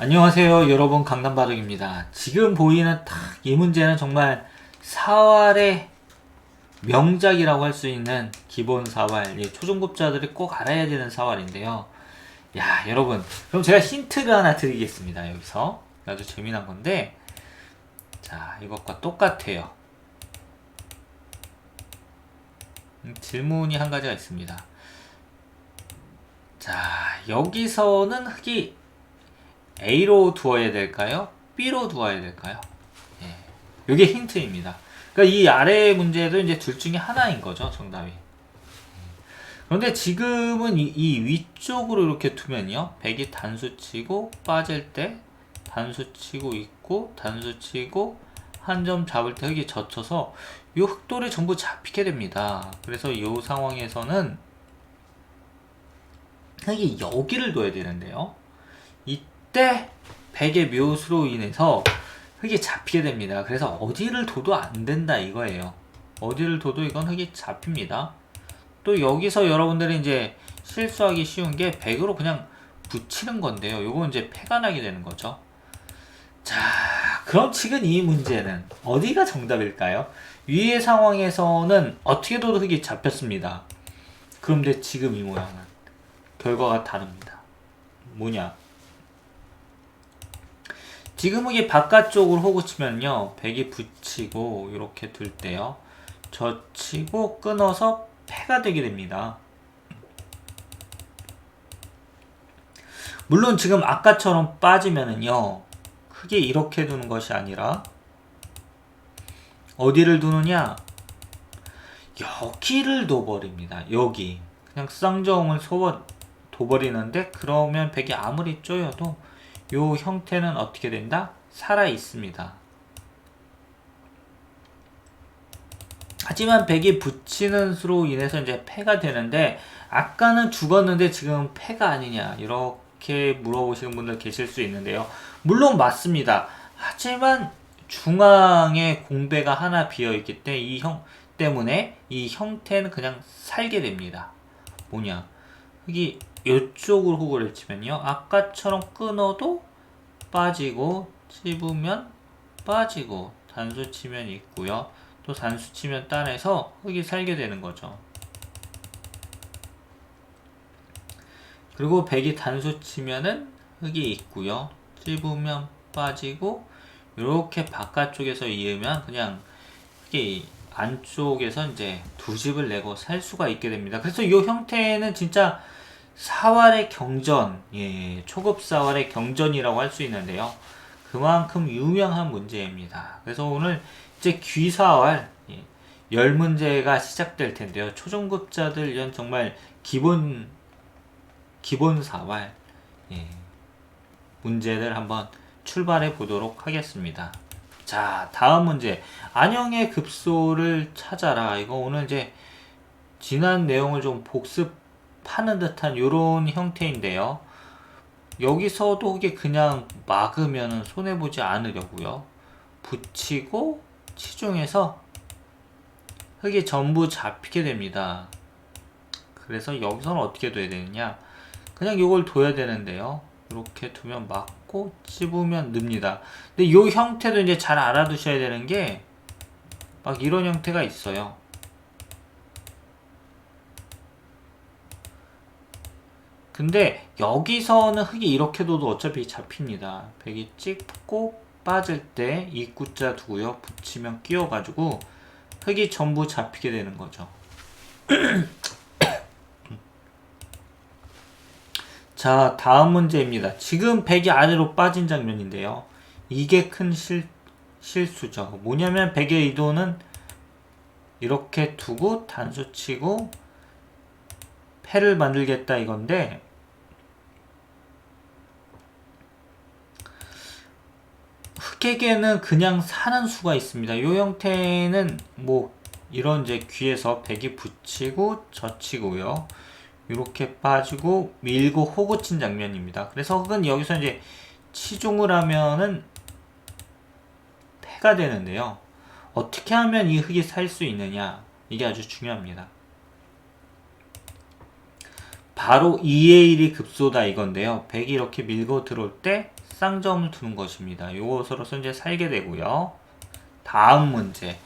안녕하세요 여러분, 강남바둑입니다. 지금 보이는 딱 이 문제는 정말 사활의 명작이라고 할 수 있는 기본 사활, 초중급자들이 꼭 알아야 되는 사활인데요. 야 여러분, 그럼 제가 힌트를 하나 드리겠습니다. 여기서 아주 재미난 건데, 자 이것과 똑같아요. 질문이 한 가지가 있습니다. 자 여기서는 흙이 A로 두어야 될까요? B로 두어야 될까요? 이게 힌트입니다. 그러니까 이 아래 문제도 이제 둘 중에 하나인 거죠, 정답이. 그런데 지금은 이 위쪽으로 이렇게 두면요, 백이 단수 치고 빠질 때 단수 치고 있고 단수 치고 한 점 잡을 때 흙이 젖혀서 이 흙돌이 전부 잡히게 됩니다. 그래서 이 상황에서는 흙이 여기를 둬야 되는데요, 이때 백의 묘수로 인해서 흙이 잡히게 됩니다. 그래서 어디를 둬도 안 된다 이거예요. 어디를 둬도 이건 흙이 잡힙니다. 또 여기서 여러분들이 이제 실수하기 쉬운 게 백으로 그냥 붙이는 건데요. 요거 이제 패가 나게 되는 거죠. 자, 그럼 지금 이 문제는 어디가 정답일까요? 위의 상황에서는 어떻게 둬도 흙이 잡혔습니다. 그런데 지금 이 모양은 결과가 다릅니다. 뭐냐? 지금 흙이 바깥쪽으로 호구 치면요, 백이 붙이고 이렇게 둘 때요, 젖히고 끊어서 패가 되게 됩니다. 물론 지금 아까처럼 빠지면은요, 흙이 이렇게 두는 것이 아니라 어디를 두느냐, 여기를 둬버립니다. 여기 그냥 쌍저음을 둬버리는데, 그러면 백이 아무리 쪼여도 요 형태는 어떻게 된다? 살아 있습니다. 하지만 백이 붙이는 수로 인해서 이제 패가 되는데, 아까는 죽었는데 지금 패가 아니냐, 이렇게 물어보시는 분들 계실 수 있는데요. 물론 맞습니다. 하지만 중앙에 공배가 하나 비어있기 때문에 이 형태는 그냥 살게 됩니다. 뭐냐, 흙이 이쪽으로 호구를 치면요, 아까처럼 끊어도 빠지고 찝으면 빠지고 단수 치면 있고요, 또 단수 치면 따내서 흙이 살게 되는 거죠. 그리고 백이 단수 치면은 흙이 있고요, 찝으면 빠지고, 이렇게 바깥쪽에서 이으면 그냥 흙이 안쪽에서 이제 두 집을 내고 살 수가 있게 됩니다. 그래서 이 형태는 진짜 사활의 경전, 초급 사활의 경전이라고 할 수 있는데요. 그만큼 유명한 문제입니다. 그래서 오늘 이제 귀사활 10문제가 시작될 텐데요. 초중급자들 이런 정말 기본 사활 문제들 한번 출발해 보도록 하겠습니다. 자, 다음 문제. 안형의 급소를 찾아라. 이거 오늘 이제 지난 내용을 좀 복습하는 듯한 요런 형태인데요. 여기서도 이게 그냥 막으면 손해보지 않으려고요, 붙이고 치중해서 흙이 전부 잡히게 됩니다. 그래서 여기서는 어떻게 둬야 되느냐, 그냥 이걸 둬야 되는데요, 이렇게 두면 막고 찝으면 늡니다. 근데 이 형태도 이제 잘 알아두셔야 되는 게, 막 이런 형태가 있어요. 근데 여기서는 흙이 이렇게 둬도 어차피 잡힙니다. 백이 찍고 빠질 때 입구자 두고요, 붙이면 끼워가지고 흙이 전부 잡히게 되는 거죠. 자, 다음 문제입니다. 지금 백이 아래로 빠진 장면인데요, 이게 큰 실수죠. 뭐냐면 백의 의도는 이렇게 두고 단수 치고 패를 만들겠다 이건데, 흙에게는 그냥 사는 수가 있습니다. 이 형태는 뭐 이런 이제 귀에서 백이 붙이고 젖히고요, 이렇게 빠지고 밀고 호구 친 장면입니다. 그래서 흙은 여기서 이제 치중을 하면은 패가 되는데요. 어떻게 하면 이 흙이 살 수 있느냐, 이게 아주 중요합니다. 바로 2의 1이 급소다 이건데요. 백이 이렇게 밀고 들어올 때 쌍점을 두는 것입니다. 요것으로서 이제 살게 되고요. 다음 문제.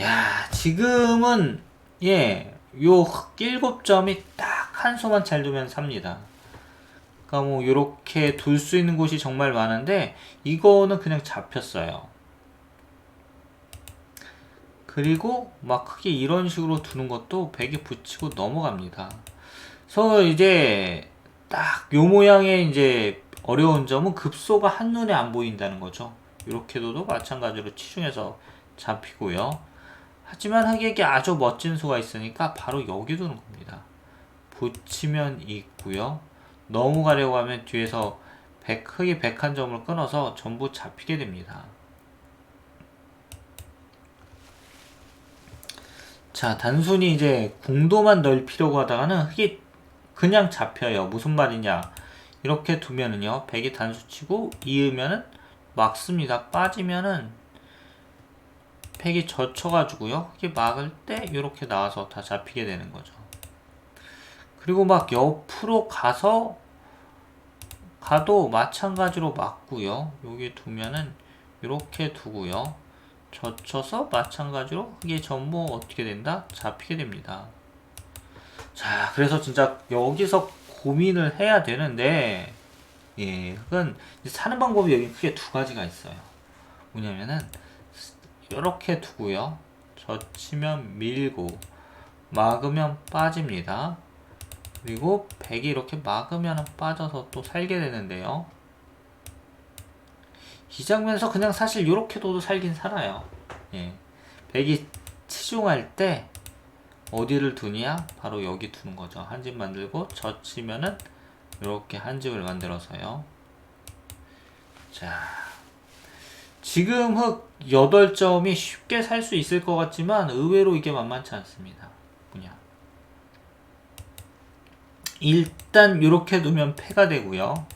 야, 지금은 요 흑 7점이 딱 한 수만 잘 두면 삽니다. 그러니까 뭐 요렇게 둘 수 있는 곳이 정말 많은데 이거는 그냥 잡혔어요. 그리고 막 크게 이런 식으로 두는 것도 백이 붙이고 넘어갑니다. 그래서 이제 딱 요 모양의 이제 어려운 점은 급소가 한눈에 안 보인다는 거죠. 이렇게 둬도 마찬가지로 치중해서 잡히고요. 하지만 흑에게 아주 멋진 수가 있으니까 바로 여기 두는 겁니다. 붙이면 있고요. 넘어가려고 하면 뒤에서 흑이 101점을 끊어서 전부 잡히게 됩니다. 자, 단순히 이제 궁도만 넓히려고 하다가는 흑이 그냥 잡혀요. 무슨 말이냐. 이렇게 두면은요, 백이 단수 치고 이으면은 막습니다. 빠지면은 백이 젖혀가지고요, 흑이 막을 때 이렇게 나와서 다 잡히게 되는 거죠. 그리고 막 옆으로 가도 마찬가지로 막고요. 여기 두면은 이렇게 두고요. 젖혀서 마찬가지로 흑이 전부 어떻게 된다? 잡히게 됩니다. 자, 그래서 진짜 여기서 고민을 해야 되는데, 흑은 사는 방법이 여기 크게 두 가지가 있어요. 뭐냐면은 이렇게 두고요. 젖히면 밀고 막으면 빠집니다. 그리고 백이 이렇게 막으면 빠져서 또 살게 되는데요. 이 장면에서 그냥 사실 이렇게 둬도 살긴 살아요. 백이 치중할 때 어디를 두냐? 바로 여기 두는 거죠. 한 집 만들고 젖히면은 이렇게 한 집을 만들어서요. 자, 지금 흑 8점이 쉽게 살 수 있을 것 같지만 의외로 이게 만만치 않습니다. 뭐냐? 일단 이렇게 두면 패가 되고요.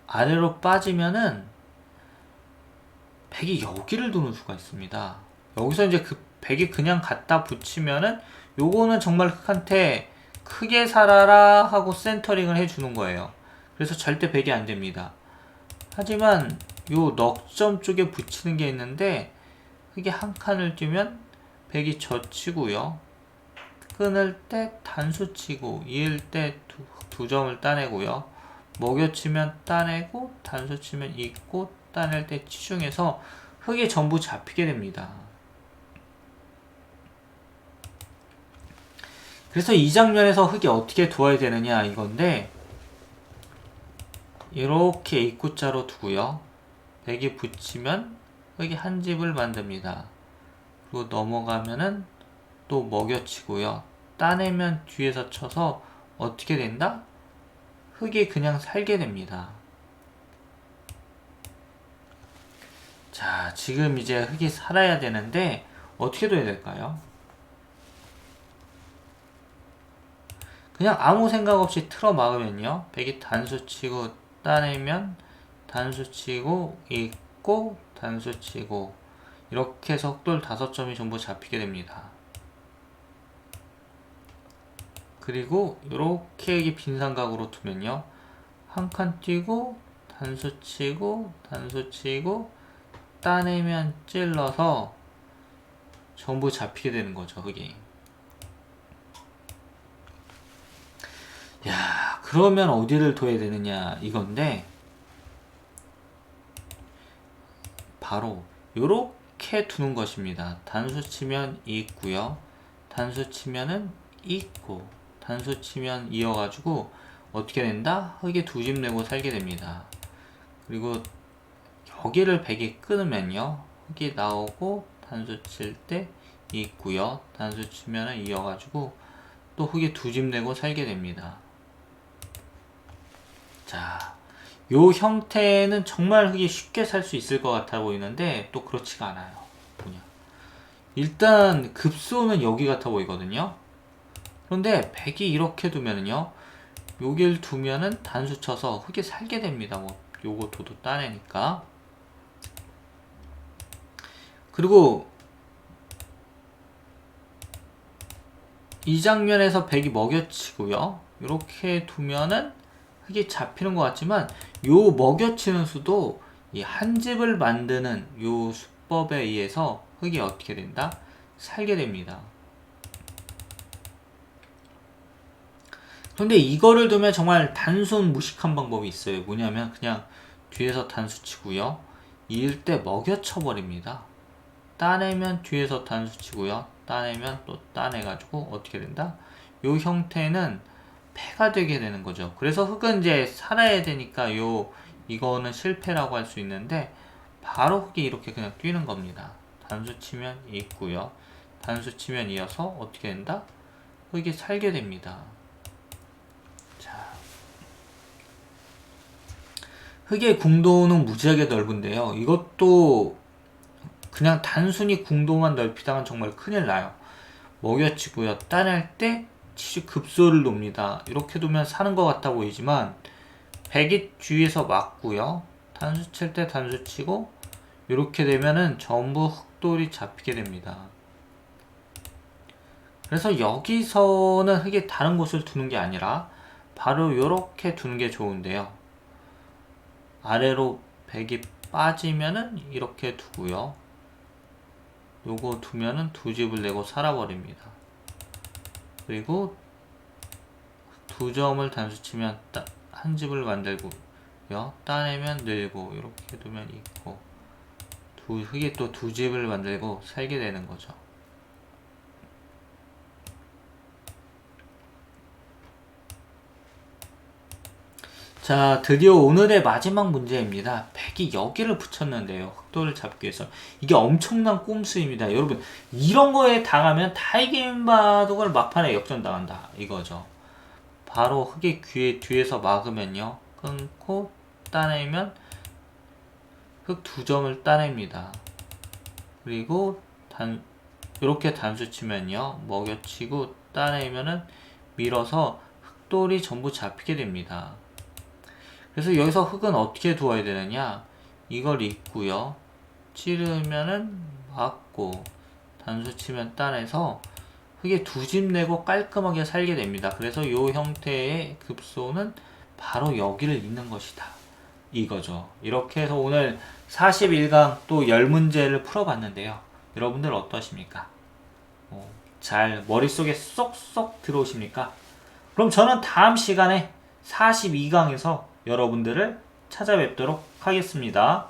아래로 빠지면은 백이 여기를 두는 수가 있습니다. 여기서 이제 그 백이 그냥 갖다 붙이면은 요거는 정말 흑한테 크게 살아라 하고 센터링을 해주는 거예요. 그래서 절대 백이 안 됩니다. 하지만 요 넉점 쪽에 붙이는 게 있는데 흑이 한 칸을 띄면 백이 젖히고요. 끊을 때 단수 치고 이을 때 두 점을 따내고요. 먹여치면 따내고 단수 치면 있고 따낼 때 치중해서 흑이 전부 잡히게 됩니다. 그래서 이 장면에서 흑이 어떻게 두어야 되느냐 이건데, 이렇게 입구자로 두고요. 백이 붙이면 흑이 한 집을 만듭니다. 그리고 넘어가면은 또 먹여치고요. 따내면 뒤에서 쳐서 어떻게 된다? 흑이 그냥 살게 됩니다. 자, 지금 이제 흑이 살아야 되는데 어떻게 둬야 될까요? 그냥 아무 생각 없이 틀어 막으면요, 백이 단수 치고 따내면 단수 치고 있고 단수 치고 이렇게 해서 흑돌 5점이 전부 잡히게 됩니다. 그리고 이렇게 빈 삼각으로 두면요, 한 칸 띄고 단수 치고 단수 치고 따내면 찔러서 전부 잡히게 되는 거죠, 흑이. 야, 그러면 어디를 둬야 되느냐 이건데, 바로 요렇게 두는 것입니다. 단수 치면 있고요, 단수 치면은 있고, 단수 치면 이어가지고 어떻게 된다? 흑이 두 집 내고 살게 됩니다. 그리고 여기를 백이 끊으면요, 흑이 나오고 단수 칠 때 있고요, 단수 치면은 이어가지고 또 흑이 두 집 내고 살게 됩니다. 자, 요 형태는 정말 흑이 쉽게 살 수 있을 것 같아 보이는데 또 그렇지가 않아요. 뭐냐? 일단 급소는 여기 같아 보이거든요. 그런데 백이 이렇게 두면은요, 여길 두면은 단수 쳐서 흑이 살게 됩니다. 뭐 요거 도도 따내니까. 그리고 이 장면에서 백이 먹여치고요, 이렇게 두면은 흙이 잡히는 것 같지만 요 먹여치는 수도 이 한 집을 만드는 요 수법에 의해서 흙이 어떻게 된다? 살게 됩니다. 근데 이거를 두면 정말 단순 무식한 방법이 있어요. 뭐냐면 그냥 뒤에서 단수 치고요. 이을 때 먹여쳐 버립니다. 따내면 뒤에서 단수 치고요. 따내면 또 따내가지고 어떻게 된다? 요 형태는 패가 되게 되는 거죠. 그래서 흙은 이제 살아야 되니까 이거는 실패라고 할 수 있는데 바로 흙이 이렇게 그냥 뛰는 겁니다. 단수 치면 있고요. 단수 치면 이어서 어떻게 된다? 흙이 살게 됩니다. 자, 흙의 궁도는 무지하게 넓은데요. 이것도 그냥 단순히 궁도만 넓히다간 정말 큰일 나요. 먹여치고요. 따낼 때 급소를 놉니다. 이렇게 두면 사는 것 같아 보이지만 백이 주위에서 막고요. 단수 칠 때 단수 치고 이렇게 되면은 전부 흙돌이 잡히게 됩니다. 그래서 여기서는 흙이 다른 곳을 두는 게 아니라 바로 이렇게 두는 게 좋은데요. 아래로 백이 빠지면은 이렇게 두고요. 요거 두면은 두 집을 내고 살아버립니다. 그리고 두 점을 단수 치면 한 집을 만들고요. 따내면 늘고 이렇게 두면 있고 흙이 또 두 집을 만들고 살게 되는 거죠. 자, 드디어 오늘의 마지막 문제입니다. 백이 여기를 붙였는데요. 흑돌을 잡기 위해서. 이게 엄청난 꼼수입니다. 여러분, 이런 거에 당하면 다이긴 바둑을 막판에 역전당한다. 이거죠. 바로 흑이 뒤에서 막으면요. 끊고 따내면 흑 두 점을 따냅니다. 그리고 이렇게 단수 치면요. 먹여치고 따내면은 밀어서 흑돌이 전부 잡히게 됩니다. 그래서 여기서 흙은 어떻게 두어야 되느냐? 이걸 잇고요. 찌르면은 맞고 단수 치면 따내서 흙에 두 집 내고 깔끔하게 살게 됩니다. 그래서 이 형태의 급소는 바로 여기를 잇는 것이다. 이거죠. 이렇게 해서 오늘 41강 또 10문제를 풀어봤는데요. 여러분들 어떠십니까? 잘 머릿속에 쏙쏙 들어오십니까? 그럼 저는 다음 시간에 42강에서 여러분들을 찾아뵙도록 하겠습니다.